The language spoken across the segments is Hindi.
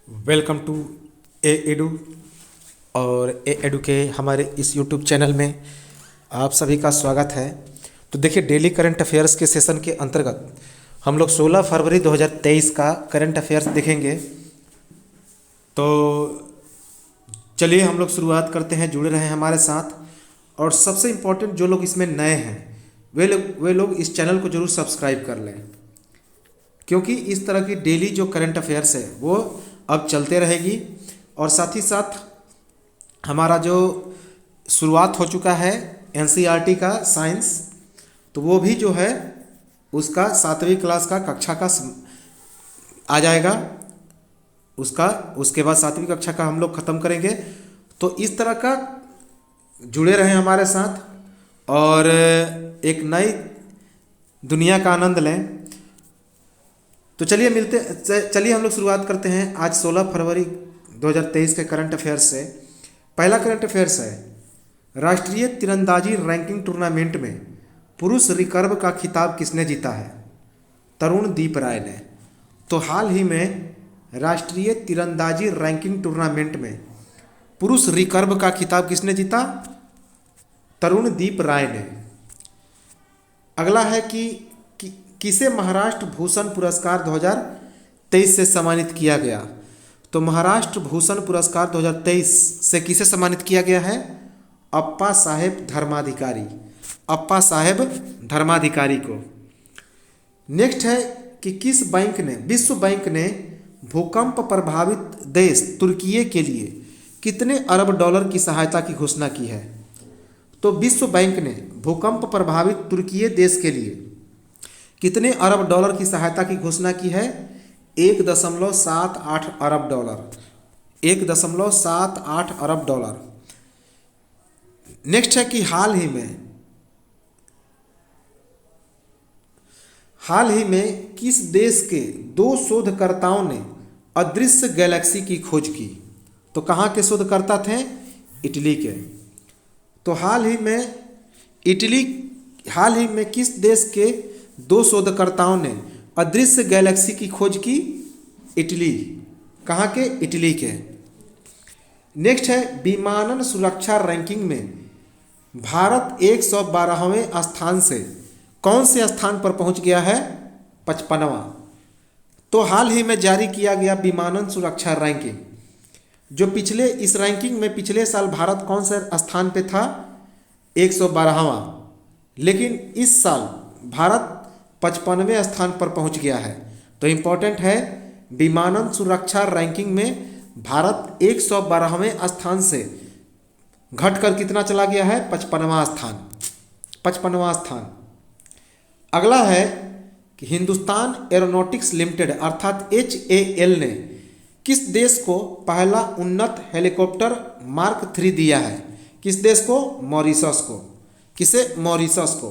Welcome to A edu. और ए एडू के हमारे इस यूट्यूब चैनल में आप सभी का स्वागत है। तो देखिए, डेली करंट अफेयर्स के सेशन के अंतर्गत हम लोग 16 फरवरी 2023 का करंट अफेयर्स देखेंगे। तो चलिए हम लोग शुरुआत करते हैं। जुड़े रहें हमारे साथ। और सबसे इम्पोर्टेंट, जो लोग इसमें नए हैं वे लोग इस चैनल को जरूर सब्सक्राइब कर लें, क्योंकि इस तरह की डेली जो करंट अफेयर्स है वो अब चलते रहेगी। और साथ ही साथ हमारा जो शुरुआत हो चुका है एनसीईआरटी का साइंस, तो वो भी जो है उसका 7वीं क्लास का कक्षा का आ जाएगा। उसके बाद 7वीं कक्षा का हम लोग ख़त्म करेंगे। तो इस तरह का जुड़े रहें हमारे साथ और एक नई दुनिया का आनंद लें। तो चलिए हम लोग शुरुआत करते हैं आज 16 फरवरी 2023 के करंट अफेयर्स से। पहला करंट अफेयर्स है, राष्ट्रीय तीरंदाजी रैंकिंग टूर्नामेंट में पुरुष रिकर्व का खिताब किसने जीता है? तरुणदीप राय ने। तो हाल ही में राष्ट्रीय तीरंदाजी रैंकिंग टूर्नामेंट में पुरुष रिकर्व का खिताब किसने जीता? तरुणदीप राय ने। अगला है कि किसे महाराष्ट्र भूषण पुरस्कार 2023 से सम्मानित किया गया? तो महाराष्ट्र भूषण पुरस्कार 2023 से किसे सम्मानित किया गया है? अप्पा साहेब धर्माधिकारी। अप्पा साहेब धर्माधिकारी को। नेक्स्ट है कि किस बैंक ने, विश्व बैंक ने भूकंप प्रभावित देश तुर्की के लिए कितने अरब डॉलर की सहायता की घोषणा की है? तो विश्व बैंक ने भूकंप प्रभावित तुर्की देश के लिए कितने अरब डॉलर की सहायता की घोषणा की है? 1.78 अरब डॉलर। 1.78 अरब डॉलर। नेक्स्ट है कि हाल ही में किस देश के 2 शोधकर्ताओं ने अदृश्य गैलेक्सी की खोज की? तो कहाँ के शोधकर्ता थे? इटली के। तो हाल ही में किस देश के 2 शोधकर्ताओं ने अदृश्य गैलेक्सी की खोज की? इटली। कहाँ के? इटली के। नेक्स्ट है, विमानन सुरक्षा रैंकिंग में भारत 112वें स्थान से कौन से स्थान पर पहुंच गया है? 55वां। तो हाल ही में जारी किया गया विमानन सुरक्षा रैंकिंग, जो इस रैंकिंग में पिछले साल भारत कौन से स्थान पे था? 112वां। लेकिन इस साल भारत 55वें स्थान पर पहुंच गया है। तो इम्पोर्टेंट है, विमानन सुरक्षा रैंकिंग में भारत 112वें स्थान से घटकर कितना चला गया है? 55वां स्थान। 55वां स्थान। अगला है कि हिंदुस्तान एरोनॉटिक्स लिमिटेड अर्थात HAL ने किस देश को पहला उन्नत हेलीकॉप्टर मार्क 3 दिया है? किस देश को? मॉरिशस को। किसे? मॉरिशस को।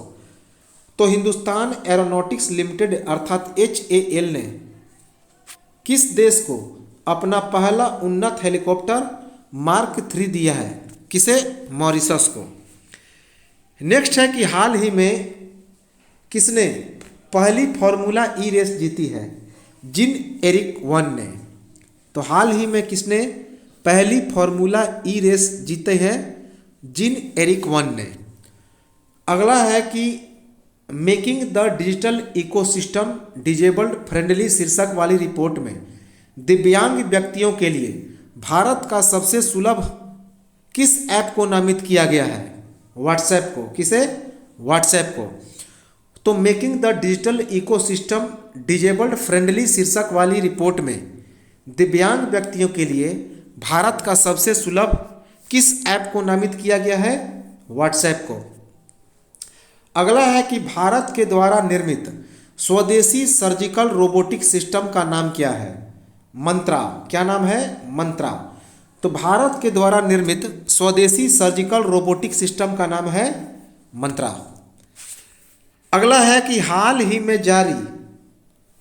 तो हिंदुस्तान एरोनॉटिक्स लिमिटेड अर्थात HAL ने किस देश को अपना पहला उन्नत हेलीकॉप्टर मार्क 3 दिया है? किसे? मॉरिशस को। नेक्स्ट है कि हाल ही में किसने पहली फार्मूला ई रेस जीती है? जिन एरिक वन ने। तो हाल ही में किसने पहली फार्मूला ई रेस जीते हैं? जिन एरिक वन ने। अगला है कि making the digital ecosystem disabled friendly शीर्षक वाली रिपोर्ट में दिव्यांग व्यक्तियों के लिए भारत का सबसे सुलभ किस ऐप को नामित किया गया है? व्हाट्सएप को। किसे? व्हाट्सएप को। तो making the digital ecosystem disabled friendly शीर्षक वाली रिपोर्ट में दिव्यांग व्यक्तियों के लिए भारत का सबसे सुलभ किस ऐप को नामित किया गया है? व्हाट्सएप को। अगला है कि भारत के द्वारा निर्मित स्वदेशी सर्जिकल रोबोटिक सिस्टम का नाम क्या है? मंत्रा। क्या नाम है? मंत्रा। तो भारत के द्वारा निर्मित स्वदेशी सर्जिकल रोबोटिक सिस्टम का नाम है मंत्रा। अगला है कि हाल ही में जारी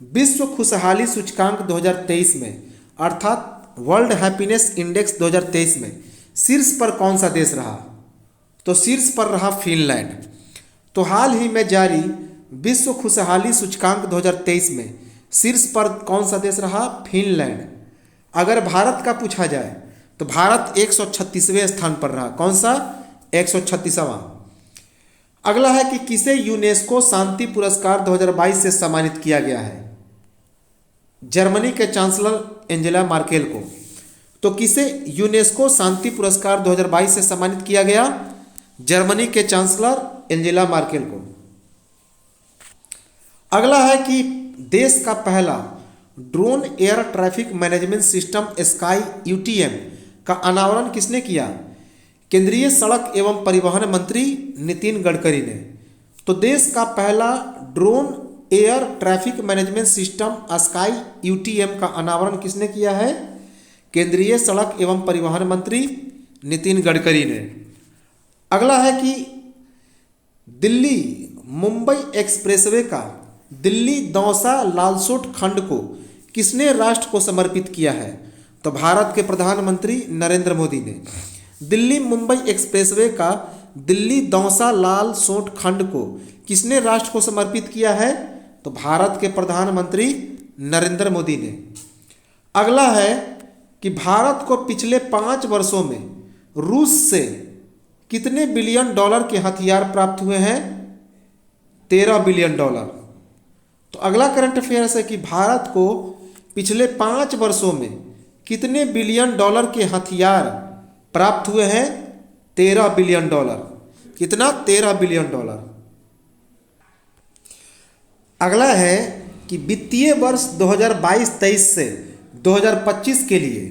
विश्व खुशहाली सूचकांक 2023 में अर्थात वर्ल्ड हैप्पीनेस इंडेक्स 2023 में शीर्ष पर कौन सा देश रहा? तो शीर्ष पर रहा फिनलैंड। तो हाल ही में जारी विश्व खुशहाली सूचकांक 2023 में शीर्ष पर कौन सा देश रहा? फिनलैंड। अगर भारत का पूछा जाए तो भारत 136वें स्थान पर रहा। कौन सा? 136वां। अगला है कि किसे यूनेस्को शांति पुरस्कार 2022 से सम्मानित किया गया है? जर्मनी के चांसलर एंजेला मार्केल को। तो किसे यूनेस्को शांति पुरस्कार 2022 से सम्मानित किया गया? जर्मनी के चांसलर एंजेला मार्केल को। अगला है कि देश का पहला drone air traffic management system sky UTM का अनावरण किसने किया? केंद्रीय सड़क एवं परिवहन मंत्री नितिन गडकरी ने। तो देश का पहला drone air traffic management system sky UTM का अनावरण किसने किया है? केंद्रीय सड़क एवं परिवहन मंत्री नितिन गडकरी ने। अगला है कि दिल्ली मुंबई एक्सप्रेसवे का दिल्ली दौसा लालसोट खंड को किसने राष्ट्र को समर्पित किया है? तो भारत के प्रधानमंत्री नरेंद्र मोदी ने। दिल्ली मुंबई एक्सप्रेसवे का दिल्ली दौसा लालसोट खंड को किसने राष्ट्र को समर्पित किया है? तो भारत के प्रधानमंत्री नरेंद्र मोदी ने। अगला है कि भारत को पिछले 5 वर्षों में रूस से कितने बिलियन डॉलर के हथियार प्राप्त हुए हैं? 13 बिलियन डॉलर। तो अगला करंट अफेयर्स है कि भारत को पिछले 5 वर्षों में कितने बिलियन डॉलर के हथियार प्राप्त हुए हैं? 13 बिलियन डॉलर। कितना? 13 बिलियन डॉलर। अगला है कि वित्तीय वर्ष 2022-23 से 2025 के लिए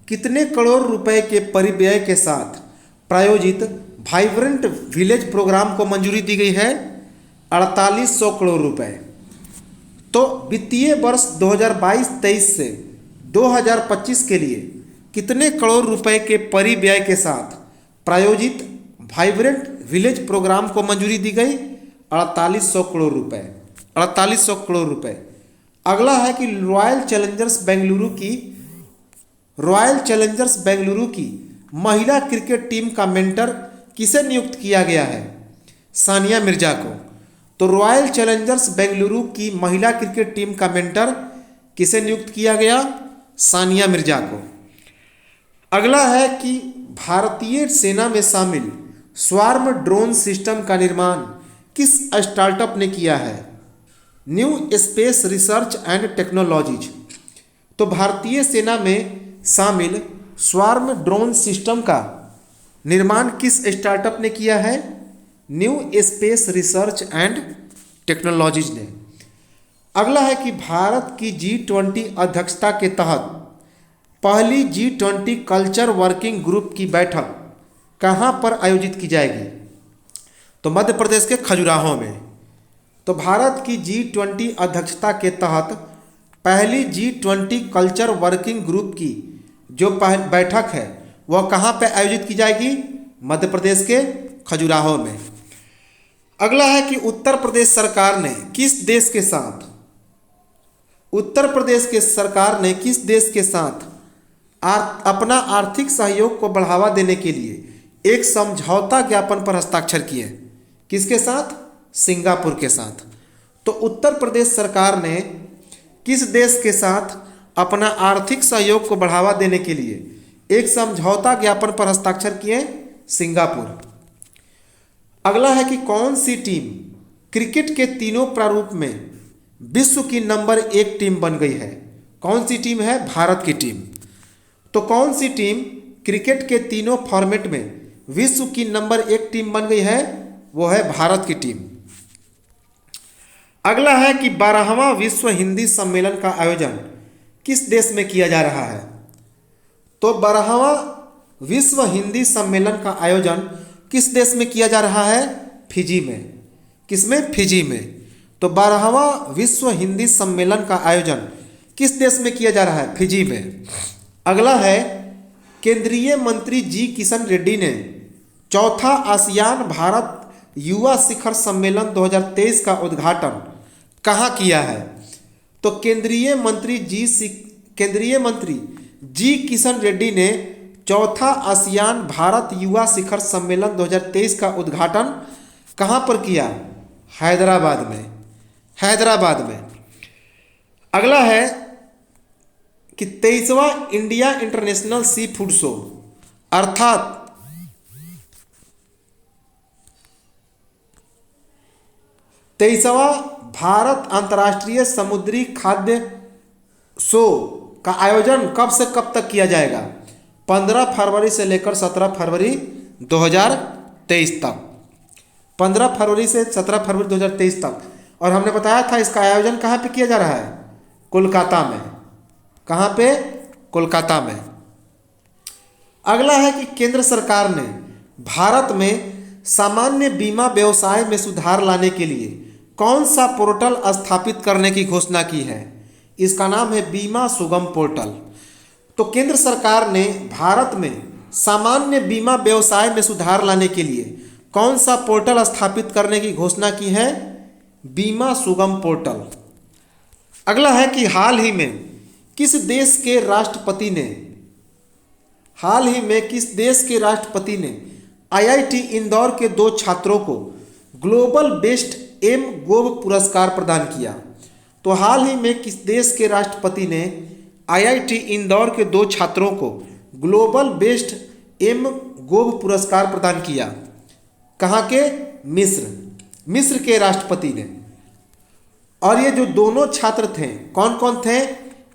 कितने करोड़ रुपए के परिव्यय के साथ प्रायोजित वाइब्रेंट विलेज प्रोग्राम को मंजूरी दी गई है? 4800 करोड़ रुपए। तो वित्तीय वर्ष 2022-23 से 2025 के लिए कितने करोड़ रुपए के परिव्यय के साथ प्रायोजित वाइब्रेंट विलेज प्रोग्राम को मंजूरी दी गई? 4800 करोड़ रुपए। 4800 करोड़ रुपए। अगला है कि रॉयल चैलेंजर्स बेंगलुरु की महिला क्रिकेट टीम का मेंटर किसे नियुक्त किया गया है? सानिया मिर्जा को। तो रॉयल चैलेंजर्स बेंगलुरु की महिला क्रिकेट टीम का मेंटर किसे नियुक्त किया गया? सानिया मिर्जा को। अगला है कि भारतीय सेना में शामिल स्वार्म ड्रोन सिस्टम का निर्माण किस स्टार्टअप ने किया है? New space research and technologies. तो भारतीय सेना में शामिल स्वार्म ड्रोन सिस्टम का निर्माण किस स्टार्टअप ने किया है? New space research and technologies ने। अगला है कि भारत की G20 अध्यक्षता के तहत पहली G20 कल्चर वर्किंग ग्रुप की बैठक कहाँ पर आयोजित की जाएगी? तो मध्य प्रदेश के खजुराहो में। तो भारत की G20 अध्यक्षता के तहत पहली G20 कल्चर वर्किंग ग्रुप की जो बैठक है वह कहाँ पर आयोजित की जाएगी? मध्य प्रदेश के खजुराहो में। अगला है कि उत्तर प्रदेश सरकार ने किस देश के साथ अपना आर्थिक सहयोग को बढ़ावा देने के लिए एक समझौता ज्ञापन पर हस्ताक्षर किए? किसके साथ? सिंगापुर के साथ। तो उत्तर प्रदेश सरकार ने किस देश के साथ अपना आर्थिक सहयोग को बढ़ावा देने के लिए एक समझौता ज्ञापन पर हस्ताक्षर किए? सिंगापुर। अगला है कि कौन सी टीम क्रिकेट के तीनों प्रारूप में विश्व की नंबर 1 टीम बन गई है? कौन सी टीम है? भारत की टीम। तो कौन सी टीम क्रिकेट के तीनों फॉर्मेट में विश्व की नंबर 1 टीम बन गई है? वो है भारत की टीम। अगला है कि 12वां विश्व हिंदी सम्मेलन का आयोजन किस देश में किया जा रहा है? तो 12वां विश्व हिंदी सम्मेलन का आयोजन किस देश में किया जा रहा है? फिजी में। किसमें? फिजी में। तो 12वां विश्व हिंदी सम्मेलन का आयोजन किस देश में किया जा रहा है? फिजी में। अगला है केंद्रीय मंत्री जी किशन रेड्डी ने चौथा आसियान भारत युवा शिखर सम्मेलन 2023 का उद्घाटन कहाँ किया है? तो केंद्रीय मंत्री जी किशन रेड्डी ने चौथा आसियान भारत युवा शिखर सम्मेलन 2023 का उद्घाटन कहाँ पर किया? हैदराबाद में। अगला है कि 23वां India international sea food show अर्थात 23वां भारत अंतर्राष्ट्रीय समुद्री खाद्य शो का आयोजन कब से कब तक किया जाएगा? 15 फरवरी से लेकर 17 फरवरी 2023 तक। 15 फरवरी से 17 फरवरी 2023 तक। और हमने बताया था इसका आयोजन कहाँ पे किया जा रहा है? कोलकाता में। कहाँ पे? कोलकाता में। अगला है कि केंद्र सरकार ने भारत में सामान्य बीमा व्यवसाय में सुधार लाने के लिए कौन सा पोर्टल स्थापित करने की घोषणा की है? इसका नाम है बीमा सुगम पोर्टल। तो केंद्र सरकार ने भारत में सामान्य बीमा व्यवसाय में सुधार लाने के लिए कौन सा पोर्टल स्थापित करने की घोषणा की है? बीमा सुगम पोर्टल। अगला है कि हाल ही में किस देश के राष्ट्रपति ने आईआईटी इंदौर के 2 छात्रों को ग्लोबल बेस्ट एम गोव पुरस्कार प्रदान किया? तो हाल ही में किस देश के राष्ट्रपति ने आईआईटी इंदौर के 2 छात्रों को ग्लोबल बेस्ट एम गोव पुरस्कार प्रदान किया? कहाँ के? मिस्र के राष्ट्रपति ने। और ये जो दोनों छात्र थे कौन कौन थे?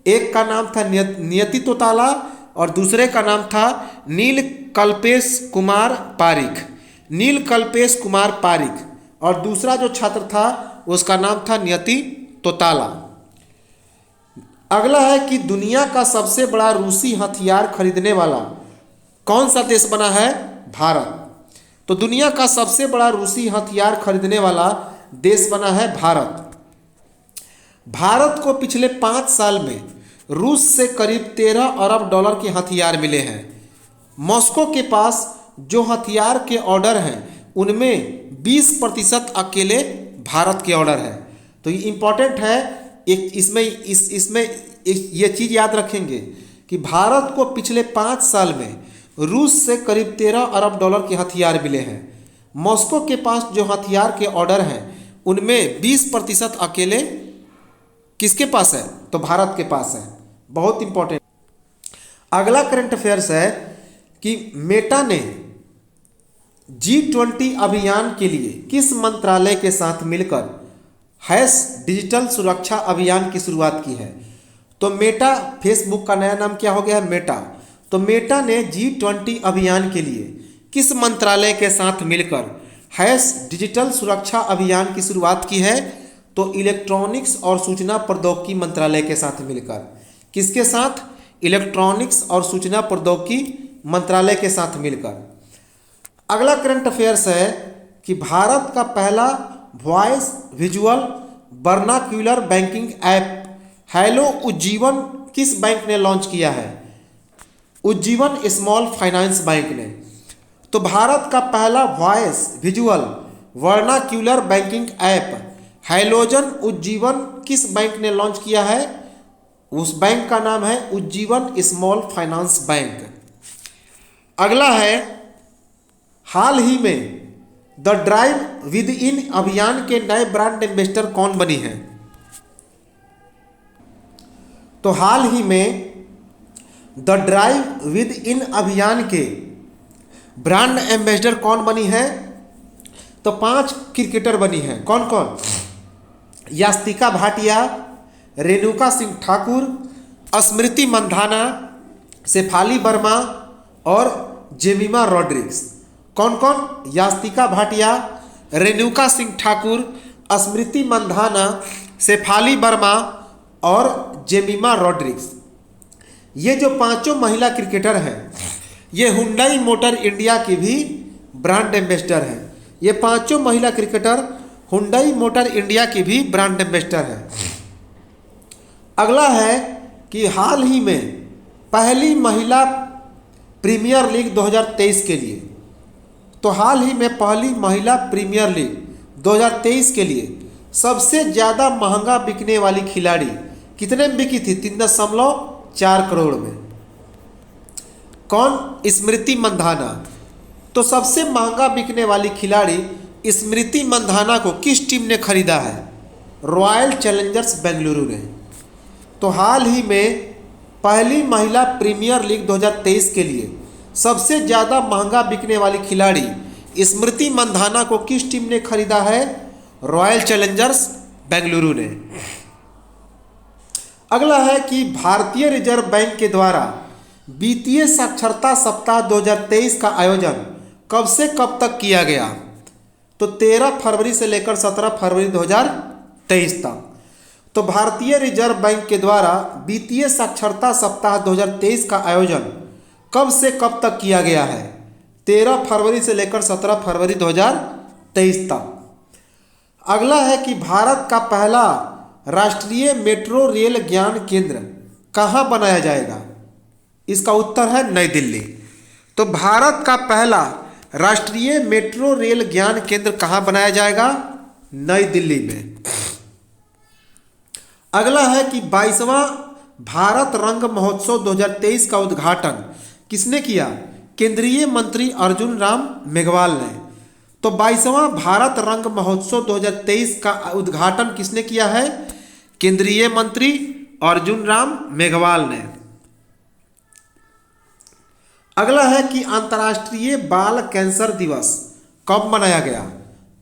एक का नाम था नियति तोताला और दूसरे का नाम था नीलकल्पेश कुमार पारिक। और दूसरा जो छात्र था उसका नाम था नियति तोताला। अगला है कि दुनिया का सबसे बड़ा रूसी हथियार खरीदने वाला कौन सा देश बना है? भारत। तो दुनिया का सबसे बड़ा रूसी हथियार खरीदने वाला देश बना है भारत। भारत को पिछले 5 साल में रूस से करीब 13 अरब डॉलर के हथियार मिले हैं। मॉस्को के पास जो हथियार के ऑर्डर हैं उनमें 20% अकेले भारत के ऑर्डर है। तो ये इम्पॉर्टेंट है। इसमें ये चीज़ याद रखेंगे कि भारत को पिछले 5 साल में रूस से करीब 13 अरब डॉलर के हथियार मिले हैं। मॉस्को के पास जो हथियार के ऑर्डर हैं उनमें 20% अकेले किसके पास है? तो भारत के पास है। बहुत इंपॉर्टेंट। अगला करंट अफेयर्स है कि मेटा ने G20 अभियान के लिए किस मंत्रालय के साथ मिलकर डिजिटल सुरक्षा अभियान की शुरुआत की है? तो मेटा, फेसबुक का नया नाम क्या हो गया है? मेटा। तो मेटा ने G20 अभियान के लिए किस मंत्रालय के साथ मिलकर डिजिटल सुरक्षा अभियान की शुरुआत की है? तो इलेक्ट्रॉनिक्स और सूचना प्रौद्योगिकी मंत्रालय के साथ मिलकर। किसके साथ? इलेक्ट्रॉनिक्स और सूचना प्रौद्योगिकी मंत्रालय के साथ मिलकर। अगला करंट अफेयर्स है कि भारत का पहला voice visual vernacular banking app hello Ujjivan किस बैंक ने लॉन्च किया है? उज्जीवन स्मॉल फाइनेंस बैंक ने। तो भारत का पहला voice visual vernacular banking app halogen Ujjivan किस बैंक ने लॉन्च किया है? उस बैंक का नाम है उज्जीवन स्मॉल फाइनेंस बैंक। अगला है, हाल ही में द ड्राइव विद इन अभियान के नए ब्रांड एम्बेसडर कौन बनी है? तो हाल ही में द ड्राइव विद इन अभियान के ब्रांड एम्बेसडर कौन बनी है? तो 5 क्रिकेटर बनी है। कौन कौन? यास्तिका भाटिया, रेणुका सिंह ठाकुर, स्मृति मंधाना, शेफाली वर्मा और जेमिमा रॉड्रिग्स। कौन कौन? यास्तिका भाटिया, रेणुका सिंह ठाकुर, स्मृति मंधाना, शेफाली वर्मा और जेमिमा रॉड्रिग्स। ये जो 5 महिला क्रिकेटर हैं ये हुंडई मोटर इंडिया की भी ब्रांड एम्बेसडर हैं। ये 5 महिला क्रिकेटर हुंडई मोटर इंडिया की भी ब्रांड एम्बेसडर हैं। अगला है कि हाल ही में पहली महिला प्रीमियर लीग 2023 के लिए, तो हाल ही में पहली महिला प्रीमियर लीग 2023 के लिए सबसे ज़्यादा महंगा बिकने वाली खिलाड़ी कितने में बिकी थी? 3.4 करोड़ में। कौन? स्मृति मंधाना। तो सबसे महंगा बिकने वाली खिलाड़ी स्मृति मंधाना को किस टीम ने खरीदा है? रॉयल चैलेंजर्स बेंगलुरु ने। तो हाल ही में पहली महिला प्रीमियर लीग 2023 के लिए सबसे ज़्यादा महंगा बिकने वाली खिलाड़ी स्मृति मंधाना को किस टीम ने खरीदा है? रॉयल चैलेंजर्स बेंगलुरु ने। अगला है कि भारतीय रिजर्व बैंक के द्वारा वित्तीय साक्षरता सप्ताह 2023 का आयोजन कब से कब तक किया गया? तो 13 फरवरी से लेकर 17 फरवरी 2023 तक। तो भारतीय रिजर्व बैंक के द्वारा वित्तीय साक्षरता सप्ताह 2023 का आयोजन कब से कब तक किया गया है? 13 फरवरी से लेकर 17 फरवरी 2023 तक। अगला है कि भारत का पहला राष्ट्रीय मेट्रो रेल ज्ञान केंद्र कहाँ बनाया जाएगा? इसका उत्तर है नई दिल्ली। तो भारत का पहला राष्ट्रीय मेट्रो रेल ज्ञान केंद्र कहाँ बनाया जाएगा? नई दिल्ली में। अगला है कि 22वां भारत रंग महोत्सव 2023 का उद्घाटन किसने किया? केंद्रीय मंत्री अर्जुन राम मेघवाल ने। तो 22वां भारत रंग महोत्सव 2023 का उद्घाटन किसने किया है? केंद्रीय मंत्री अर्जुन राम मेघवाल ने। अगला है कि अंतर्राष्ट्रीय बाल कैंसर दिवस कब मनाया गया?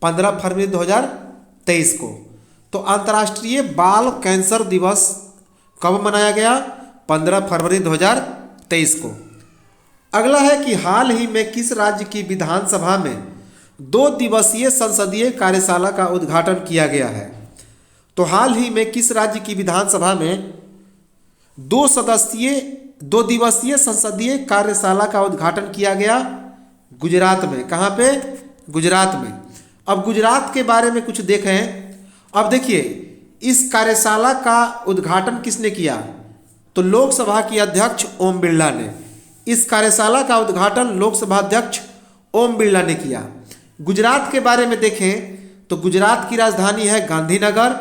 15 फरवरी 2023 को। तो अंतर्राष्ट्रीय बाल कैंसर दिवस कब मनाया गया? 15 फरवरी 2023 को। अगला है कि हाल ही में किस राज्य की विधानसभा में 2 दिवसीय संसदीय कार्यशाला का उद्घाटन किया गया है? तो हाल ही में किस राज्य की विधानसभा में 2 दिवसीय संसदीय कार्यशाला का उद्घाटन किया गया? गुजरात में। कहाँ पे? गुजरात में। अब गुजरात के बारे में कुछ देखें। अब देखिए, इस कार्यशाला का उद्घाटन किसने किया? तो लोकसभा की अध्यक्ष ओम बिरला ने। इस कार्यशाला का उद्घाटन लोकसभा अध्यक्ष ओम बिरला ने किया। गुजरात के बारे में देखें तो गुजरात की राजधानी है गांधीनगर,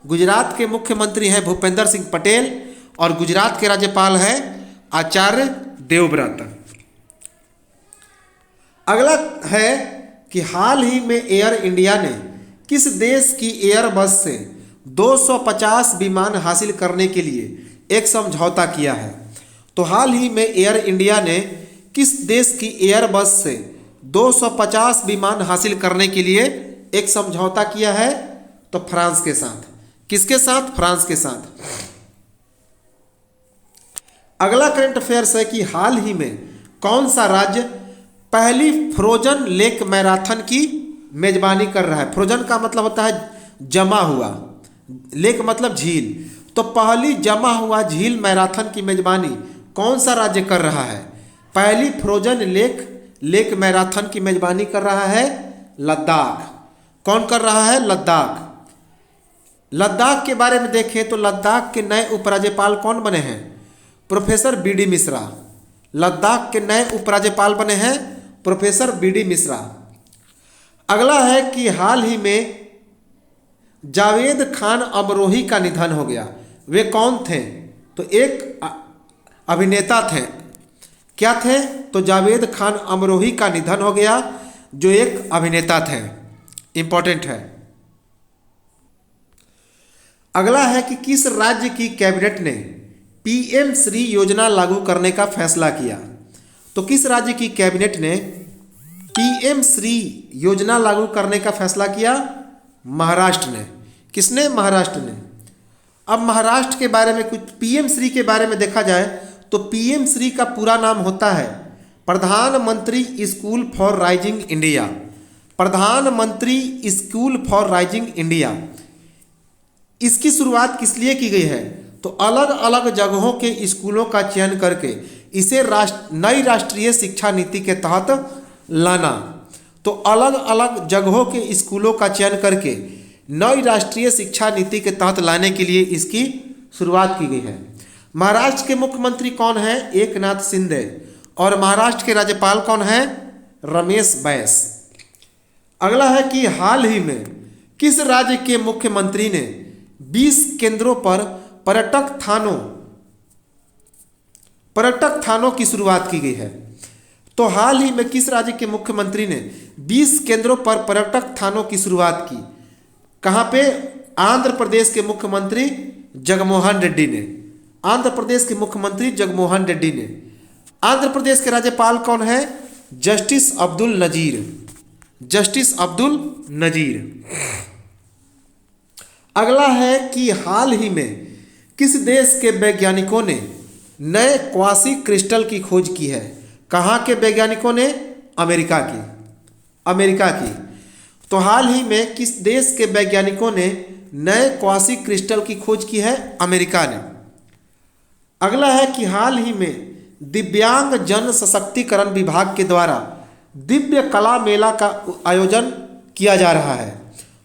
गुजरात के मुख्यमंत्री हैं भूपेंद्र सिंह पटेल और गुजरात के राज्यपाल हैं आचार्य देवव्रत। अगला है कि हाल ही में एयर इंडिया ने किस देश की एयरबस से 250 विमान हासिल करने के लिए एक समझौता किया है? तो हाल ही में एयर इंडिया ने किस देश की एयरबस से 250 विमान हासिल करने के लिए एक समझौता किया है? तो फ्रांस के साथ। किसके साथ? फ्रांस के साथ। अगला करंट अफेयर्स है कि हाल ही में कौन सा राज्य पहली फ्रोजन लेक मैराथन की मेजबानी कर रहा है? फ्रोजन का मतलब होता है जमा हुआ, लेक मतलब झील। तो पहली जमा हुआ झील मैराथन की मेजबानी कौन सा राज्य कर रहा है? पहली फ्रोजन लेक मैराथन की मेजबानी कर रहा है लद्दाख। कौन कर रहा है? लद्दाख। लद्दाख के बारे में देखें तो लद्दाख के नए उपराज्यपाल कौन बने हैं? Professor BD. मिश्रा। लद्दाख के नए उपराज्यपाल बने हैं प्रोफेसर बी.डी. मिश्रा। अगला है कि हाल ही में जावेद खान अमरोही का निधन हो गया। वे कौन थे? तो एक अभिनेता थे। क्या थे? तो जावेद खान अमरोही का निधन हो गया, जो एक अभिनेता थे। इंपॉर्टेंट है। अगला है कि किस राज्य की कैबिनेट ने पीएम श्री योजना लागू करने का फैसला किया? तो किस राज्य की कैबिनेट ने पीएम श्री योजना लागू करने का फैसला किया? महाराष्ट्र ने। किसने? महाराष्ट्र ने। अब महाराष्ट्र के बारे में कुछ पीएम श्री के बारे में देखा जाए तो पीएम श्री का पूरा नाम होता है प्रधानमंत्री स्कूल फॉर राइजिंग इंडिया। प्रधानमंत्री स्कूल फॉर राइजिंग इंडिया। इसकी शुरुआत किस लिए की गई है? तो अलग अलग जगहों के स्कूलों का चयन करके इसे नई राष्ट्रीय शिक्षा नीति के तहत लाना। तो अलग अलग जगहों के स्कूलों का चयन करके नई राष्ट्रीय शिक्षा नीति के तहत लाने के लिए इसकी शुरुआत की गई है। महाराष्ट्र के मुख्यमंत्री कौन है? एकनाथ शिंदे। और महाराष्ट्र के राज्यपाल कौन है? रमेश बैस। अगला है कि हाल ही में किस राज्य के मुख्यमंत्री ने 20 केंद्रों पर पर्यटक थानों की शुरुआत की गई है? तो हाल ही में किस राज्य के मुख्यमंत्री ने 20 केंद्रों पर पर्यटक थानों की शुरुआत की? कहाँ पे? आंध्र प्रदेश के मुख्यमंत्री जगनमोहन रेड्डी ने। आंध्र प्रदेश के मुख्यमंत्री जगनमोहन रेड्डी ने। आंध्र प्रदेश के राज्यपाल कौन है? जस्टिस अब्दुल नजीर। जस्टिस अब्दुल नजीर। अगला है कि हाल ही में किस देश के वैज्ञानिकों ने नए क्वासी क्रिस्टल की खोज की है? कहाँ के वैज्ञानिकों ने? अमेरिका की। अमेरिका की। तो हाल ही में किस देश के वैज्ञानिकों ने नए क्वासी क्रिस्टल की खोज की है? अमेरिका ने। अगला है कि हाल ही में दिव्यांग जन सशक्तिकरण विभाग के द्वारा दिव्य कला मेला का आयोजन किया जा रहा है।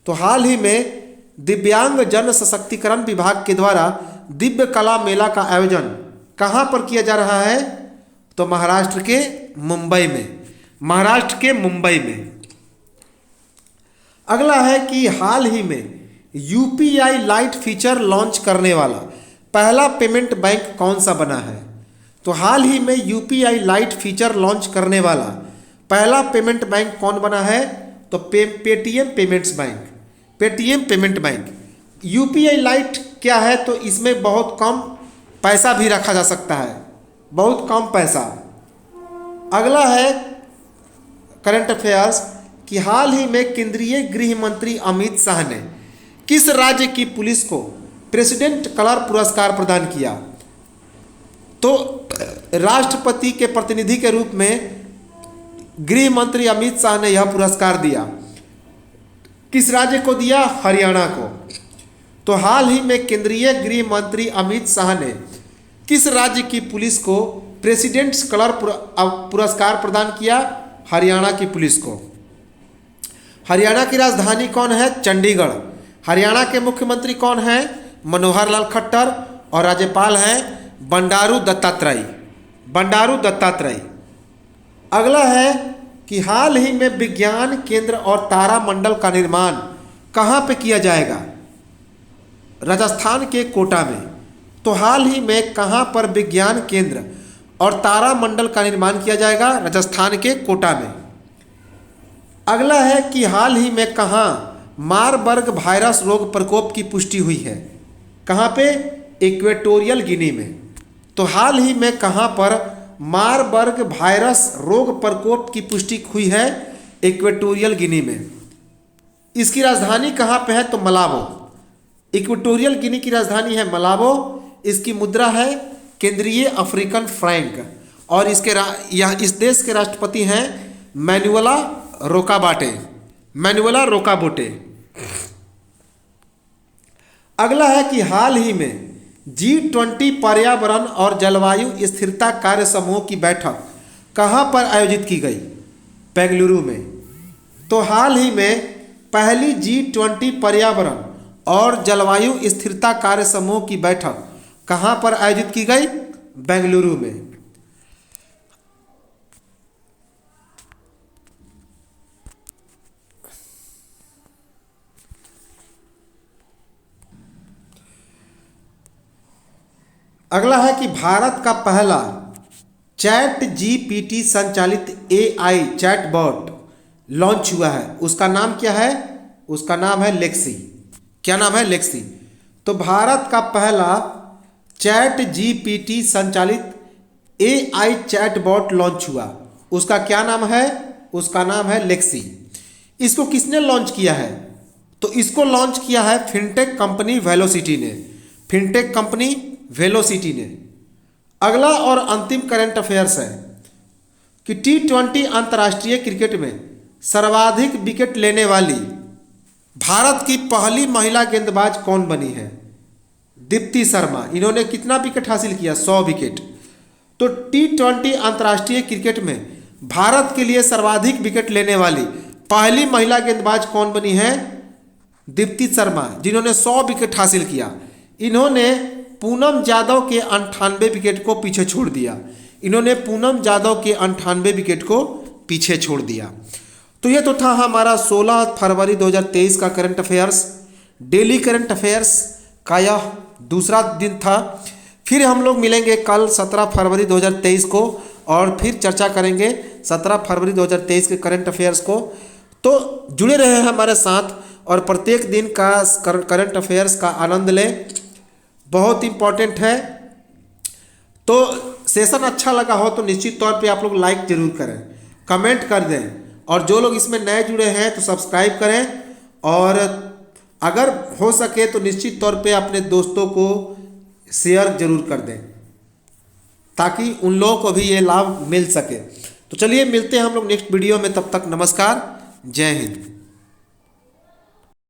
तो हाल ही में दिव्यांग जन सशक्तिकरण विभाग के द्वारा दिव्य कला मेला का आयोजन कहाँ पर किया जा रहा है? तो महाराष्ट्र के मुंबई में। महाराष्ट्र के मुंबई में। अगला है कि हाल ही में यूपीआई लाइट फीचर लॉन्च करने वाला पहला पेमेंट बैंक कौन सा बना है? तो हाल ही में यूपीआई लाइट फीचर लॉन्च करने वाला पहला पेमेंट बैंक कौन बना है? तो Paytm payments bank. Paytm payment bank. UPI light क्या है? तो इसमें बहुत कम पैसा भी रखा जा सकता है, बहुत कम पैसा। अगला है करंट अफेयर्स कि हाल ही में केंद्रीय गृह मंत्री अमित शाह ने किस राज्य की पुलिस को प्रेसिडेंट कलर पुरस्कार प्रदान किया? तो राष्ट्रपति के प्रतिनिधि के रूप में गृह मंत्री अमित शाह ने यह पुरस्कार दिया। किस राज्य को दिया? हरियाणा को। तो हाल ही में केंद्रीय गृह मंत्री अमित शाह ने किस राज्य की पुलिस को प्रेसिडेंट्स कलर पुरस्कार प्रदान किया? हरियाणा की पुलिस को। हरियाणा की राजधानी कौन है? चंडीगढ़। हरियाणा के मुख्यमंत्री कौन है? मनोहर लाल खट्टर। और राज्यपाल हैं बंडारू दत्तात्रेय। बंडारू दत्तात्रेय। अगला है कि हाल ही में विज्ञान केंद्र और तारामंडल का निर्माण कहाँ पे किया जाएगा? राजस्थान के कोटा में। तो हाल ही में कहाँ पर विज्ञान केंद्र और तारामंडल का निर्माण किया जाएगा? राजस्थान के कोटा में। अगला है कि हाल ही में कहाँ मारबर्ग वायरस रोग प्रकोप की पुष्टि हुई है? कहाँ पे? इक्वेटोरियल गिनी में। तो हाल ही में कहाँ पर मारबर्ग वायरस रोग प्रकोप की पुष्टि हुई है? इक्वेटोरियल गिनी में। इसकी राजधानी कहाँ पे है? तो मलाबो। इक्वेटोरियल गिनी की राजधानी है मलाबो। इसकी मुद्रा है केंद्रीय अफ्रीकन फ्रैंक। और इस देश के राष्ट्रपति हैं मैनुएला रोकाबाटे। मैनुएला रोकाबोटे। अगला है कि हाल ही में G20 पर्यावरण और जलवायु स्थिरता कार्य समूह की बैठक कहाँ पर आयोजित की गई? बेंगलुरु में। तो हाल ही में पहली G20 पर्यावरण और जलवायु स्थिरता कार्य समूह की बैठक कहाँ पर आयोजित की गई? बेंगलुरु में। अगला है कि भारत का पहला चैट जीपीटी संचालित AI चैटबॉट लॉन्च हुआ है। उसका नाम क्या है? उसका नाम है लेक्सी। क्या नाम है? लेक्सी। तो भारत का पहला चैट जीपीटी संचालित AI चैटबॉट लॉन्च हुआ। उसका क्या नाम है? उसका नाम है लेक्सी। इसको किसने लॉन्च किया है? तो इसको लॉन्च किया है फिनटेक कंपनी वेलोसिटी ने। फिनटेक कंपनी वेलोसिटी ने। अगला और अंतिम करंट अफेयर्स है कि T20 अंतर्राष्ट्रीय क्रिकेट में सर्वाधिक विकेट लेने वाली भारत की पहली महिला गेंदबाज कौन बनी है? दीप्ति शर्मा। इन्होंने कितना विकेट हासिल किया? 100 विकेट। तो T20 अंतर्राष्ट्रीय क्रिकेट में भारत के लिए सर्वाधिक विकेट लेने वाली पहली महिला गेंदबाज कौन बनी है? दीप्ति शर्मा, जिन्होंने 100 विकेट हासिल किया। इन्होंने पूनम यादव के 98 विकेट को पीछे छोड़ दिया। इन्होंने पूनम यादव के 98 विकेट को पीछे छोड़ दिया। तो ये तो था हमारा 16 फरवरी 2023 का current affairs. Daily current affairs का यह दूसरा दिन था। फिर हम लोग मिलेंगे कल 17 फरवरी 2023 को और फिर चर्चा करेंगे 17 फरवरी 2023 के करंट अफेयर्स को। तो जुड़े रहे हमारे साथ और प्रत्येक दिन का करंट अफेयर्स का आनंद लें। बहुत इम्पॉर्टेंट है, तो सेशन अच्छा लगा हो तो निश्चित तौर पे आप लोग लाइक जरूर करें, कमेंट कर दें, और जो लोग इसमें नए जुड़े हैं तो सब्सक्राइब करें, और अगर हो सके तो निश्चित तौर पे अपने दोस्तों को शेयर जरूर कर दें ताकि उन लोगों को भी ये लाभ मिल सके। तो चलिए मिलते हैं हम लोग नेक्स्ट वीडियो में, तब तक नमस्कार, जय हिंद।